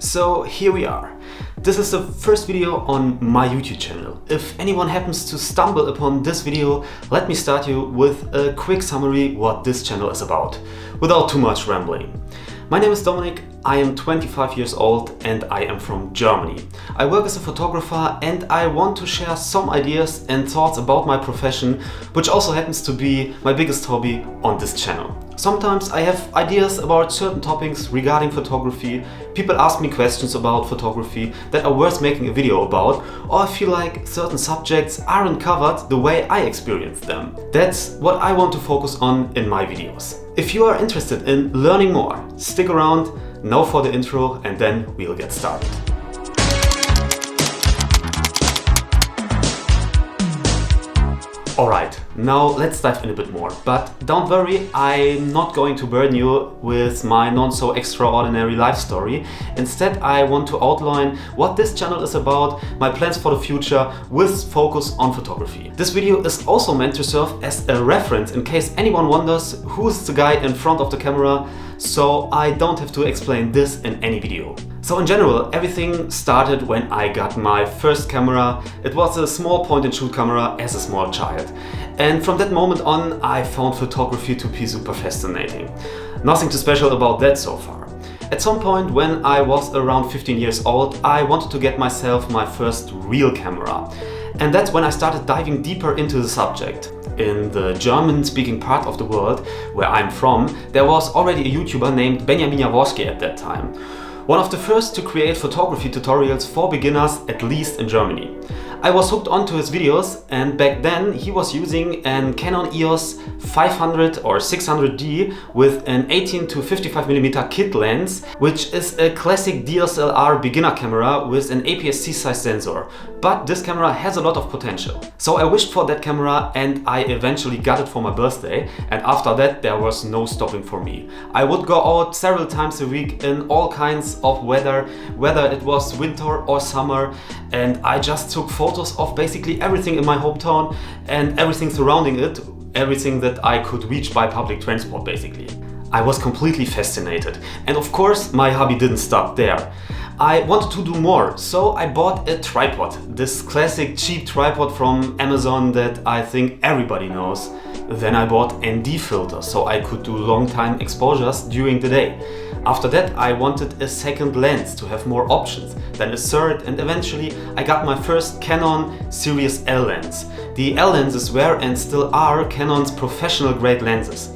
So here we are. This is the first video on my YouTube channel. If anyone happens to stumble upon this video, let me start you with a quick summary what this channel is about, without too much rambling. My name is Dominik, I am 25 years old and I am from Germany. I work as a photographer and I want to share some ideas and thoughts about my profession, which also happens to be my biggest hobby on this channel. Sometimes I have ideas about certain topics regarding photography, people ask me questions about photography that are worth making a video about, or I feel like certain subjects aren't covered the way I experience them. That's what I want to focus on in my videos. If you are interested in learning more, stick around, now for the intro and then we'll get started. Alright, now let's dive in a bit more, but don't worry, I'm not going to burden you with my not so extraordinary life story. Instead, I want to outline what this channel is about, my plans for the future with focus on photography. This video is also meant to serve as a reference in case anyone wonders who's the guy in front of the camera, so I don't have to explain this in any video. So in general, everything started when I got my first camera. It was a small point-and-shoot camera as a small child. And from that moment on, I found photography to be super fascinating. Nothing too special about that so far. At some point when I was around 15 years old, I wanted to get myself my first real camera. And that's when I started diving deeper into the subject. In the German-speaking part of the world, where I'm from, there was already a YouTuber named Benjamin Jaworski at that time. One of the first to create photography tutorials for beginners, at least in Germany. I was hooked onto his videos, and back then he was using an Canon EOS 500 or 600D with an 18 to 55mm kit lens, which is a classic DSLR beginner camera with an APS-C size sensor. But this camera has a lot of potential. So I wished for that camera and I eventually got it for my birthday, and after that there was no stopping for me. I would go out several times a week in all kinds of weather, whether it was winter or summer, and I just took photos of basically everything in my hometown and everything surrounding it, everything that I could reach by public transport basically. I was completely fascinated, and of course my hobby didn't stop there. I wanted to do more, so I bought a tripod, this classic cheap tripod from Amazon that I think everybody knows. Then I bought ND filters so I could do long time exposures during the day. After that I wanted a second lens to have more options, then a third, and eventually I got my first Canon Series L lens. The L lenses were and still are Canon's professional grade lenses.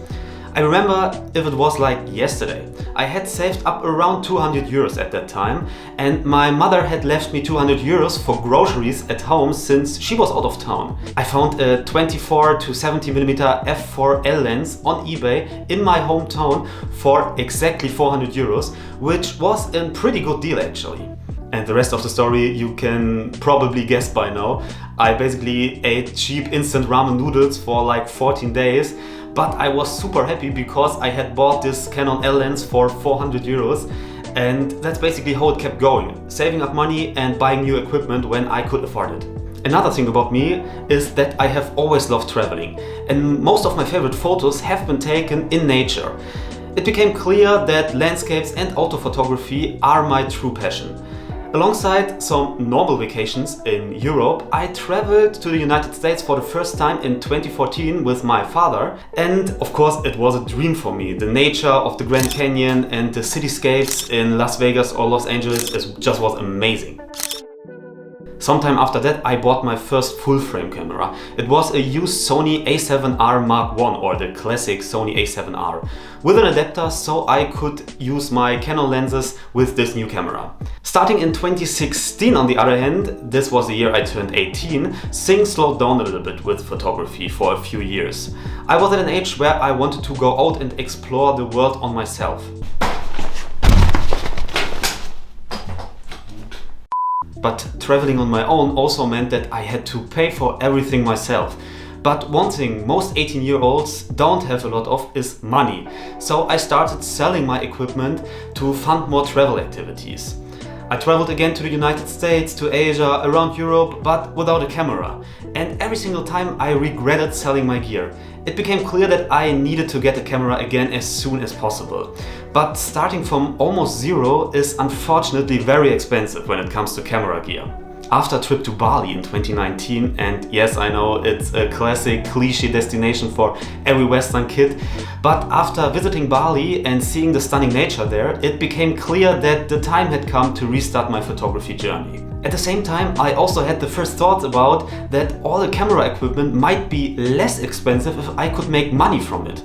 I remember if it was like yesterday. I had saved up around 200 euros at that time, and my mother had left me 200 euros for groceries at home since she was out of town. I found a 24 to 70mm f4L lens on eBay in my hometown for exactly 400 euros, which was a pretty good deal actually. And the rest of the story you can probably guess by now. I basically ate cheap instant ramen noodles for like 14 days. But I was super happy because I had bought this Canon L lens for 400 euros, and that's basically how it kept going, saving up money and buying new equipment when I could afford it. Another thing about me is that I have always loved traveling, and most of my favorite photos have been taken in nature. It became clear that landscapes and auto photography are my true passion. Alongside some normal vacations in Europe, I traveled to the United States for the first time in 2014 with my father, and of course it was a dream for me. The nature of the Grand Canyon and the cityscapes in Las Vegas or Los Angeles just was amazing. Sometime after that I bought my first full-frame camera. It was a used Sony A7R Mark I, or the classic Sony A7R, with an adapter so I could use my Canon lenses with this new camera. Starting in 2016 on the other hand, this was the year I turned 18, things slowed down a little bit with photography for a few years. I was at an age where I wanted to go out and explore the world on myself. But traveling on my own also meant that I had to pay for everything myself. But one thing most 18-year-olds don't have a lot of is money. So I started selling my equipment to fund more travel activities. I traveled again to the United States, to Asia, around Europe, but without a camera. And every single time I regretted selling my gear. It became clear that I needed to get a camera again as soon as possible. but starting from almost zero is unfortunately very expensive when it comes to camera gear. After a trip to Bali in 2019, and yes, I know it's a classic cliché destination for every Western kid, but after visiting Bali and seeing the stunning nature there, it became clear that the time had come to restart my photography journey. At the same time, I also had the first thoughts about that all the camera equipment might be less expensive if I could make money from it.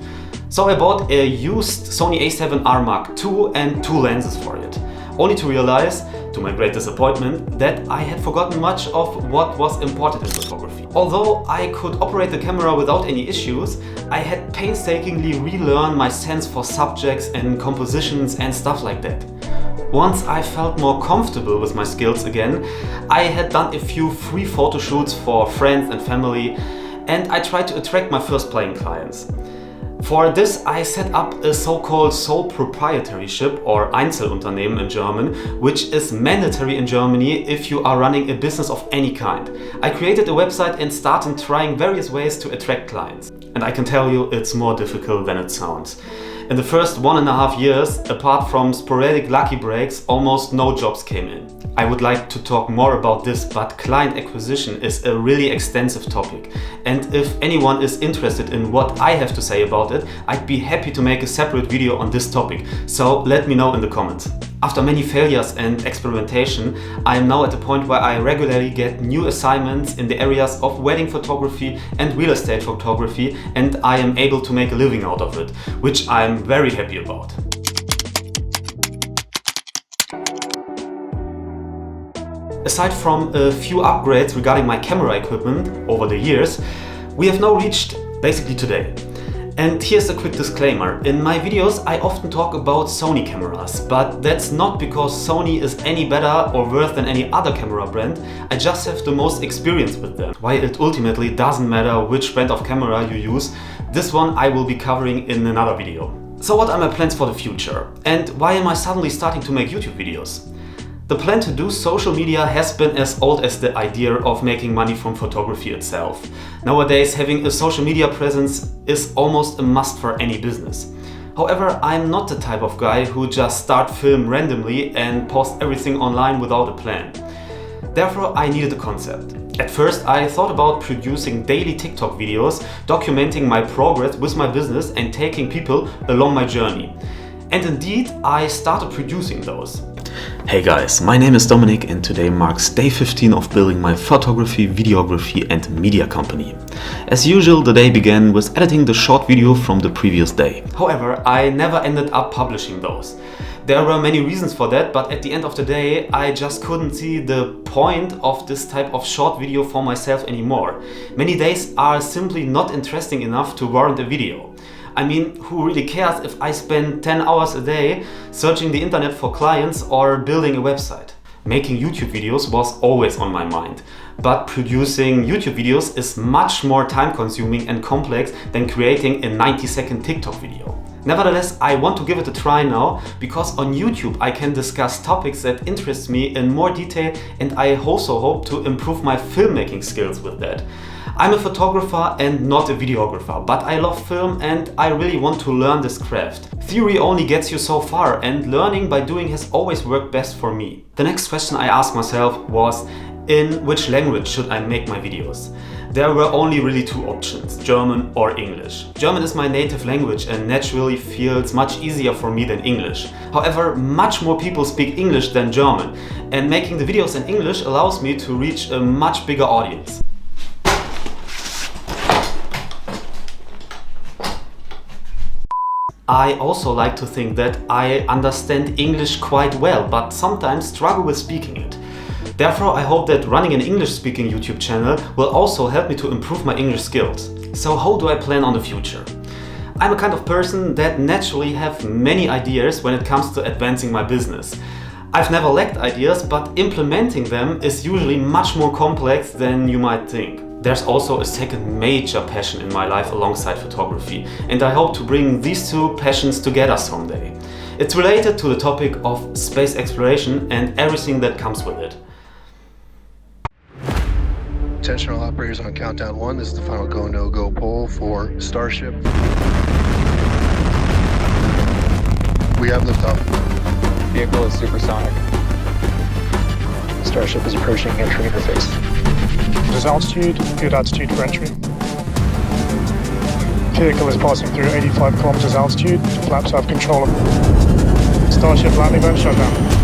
So I bought a used Sony a7R Mark II and 2 lenses for it, only to realize, to my great disappointment, that I had forgotten much of what was important in photography. Although I could operate the camera without any issues, I had painstakingly relearned my sense for subjects and compositions and stuff like that. Once I felt more comfortable with my skills again, I had done a few free photo shoots for friends and family, and I tried to attract my first paying clients. For this, I set up a so-called sole proprietorship, or Einzelunternehmen in German, which is mandatory in Germany if you are running a business of any kind. I created a website and started trying various ways to attract clients. And I can tell you, it's more difficult than it sounds. In the first 1.5 years, apart from sporadic lucky breaks, almost no jobs came in. I would like to talk more about this, but client acquisition is a really extensive topic. And if anyone is interested in what I have to say about it, I'd be happy to make a separate video on this topic, so let me know in the comments. After many failures and experimentation, I am now at the point where I regularly get new assignments in the areas of wedding photography and real estate photography, and I am able to make a living out of it, which I am very happy about. Aside from a few upgrades regarding my camera equipment over the years, we have now reached basically today. And here's a quick disclaimer. In my videos I often talk about Sony cameras, but that's not because Sony is any better or worse than any other camera brand. I just have the most experience with them. While it ultimately doesn't matter which brand of camera you use, this one I will be covering in another video. So what are my plans for the future? And why am I suddenly starting to make YouTube videos? The plan to do social media has been as old as the idea of making money from photography itself. Nowadays, having a social media presence is almost a must for any business. However, I'm not the type of guy who just start film randomly and post everything online without a plan. Therefore, I needed a concept. At first, I thought about producing daily TikTok videos, documenting my progress with my business and taking people along my journey. And indeed, I started producing those. Hey guys, my name is Dominik and today marks day 15 of building my photography, videography and media company. As usual, the day began with editing the short video from the previous day. However, I never ended up publishing those. There were many reasons for that, but at the end of the day, I just couldn't see the point of this type of short video for myself anymore. Many days are simply not interesting enough to warrant a video. I mean, who really cares if I spend 10 hours a day searching the internet for clients or building a website? Making YouTube videos was always on my mind, but producing YouTube videos is much more time consuming and complex than creating a 90-second TikTok video. Nevertheless, I want to give it a try now, because on YouTube I can discuss topics that interest me in more detail, and I also hope to improve my filmmaking skills with that. I'm a photographer and not a videographer, but I love film and I really want to learn this craft. Theory only gets you so far, and learning by doing has always worked best for me. The next question I asked myself was, in which language should I make my videos? There were only really two options, German or English. German is my native language and naturally feels much easier for me than English. However, much more people speak English than German, and making the videos in English allows me to reach a much bigger audience. I also like to think that I understand English quite well, but sometimes struggle with speaking it. Therefore, I hope that running an English-speaking YouTube channel will also help me to improve my English skills. So how do I plan on the future? I'm a kind of person that naturally have many ideas when it comes to advancing my business. I've never lacked ideas, but implementing them is usually much more complex than you might think. There's also a second major passion in my life alongside photography, and I hope to bring these two passions together someday. It's related to the topic of space exploration and everything that comes with it. Attention all operators on countdown 1, this is the final go, no-go poll for Starship. We have liftoff. Vehicle is supersonic. Starship is approaching entry interface. This altitude, good attitude for entry. Vehicle is passing through 85 kilometers altitude. Flaps have control of Starship landing mode shutdown.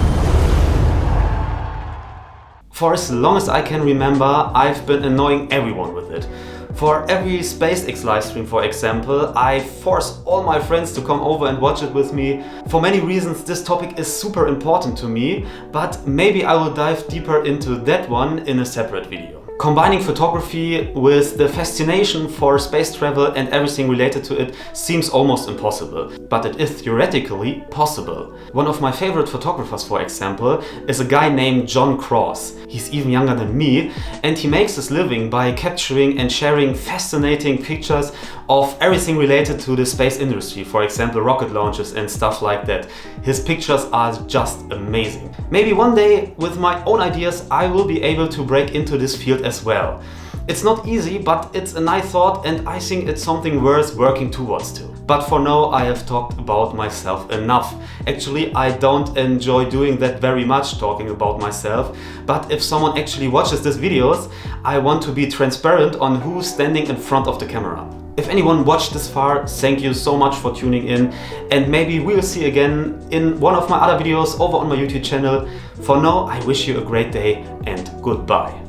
For as long as I can remember, I've been annoying everyone with it. For every SpaceX livestream, for example, I force all my friends to come over and watch it with me. For many reasons, this topic is super important to me, but maybe I will dive deeper into that one in a separate video. Combining photography with the fascination for space travel and everything related to it seems almost impossible, but it is theoretically possible. One of my favorite photographers, for example, is a guy named John Cross. He's even younger than me, and he makes his living by capturing and sharing fascinating pictures of everything related to the space industry, for example rocket launches and stuff like that. His pictures are just amazing. Maybe one day, with my own ideas, I will be able to break into this field as well. It's not easy, but it's a nice thought, and I think it's something worth working towards too. But for now, I have talked about myself enough. Actually, I don't enjoy doing that very much, talking about myself. But if someone actually watches these videos, I want to be transparent on who's standing in front of the camera. If anyone watched this far, thank you so much for tuning in, and maybe we'll see again in one of my other videos over on my YouTube channel. For now, I wish you a great day and goodbye.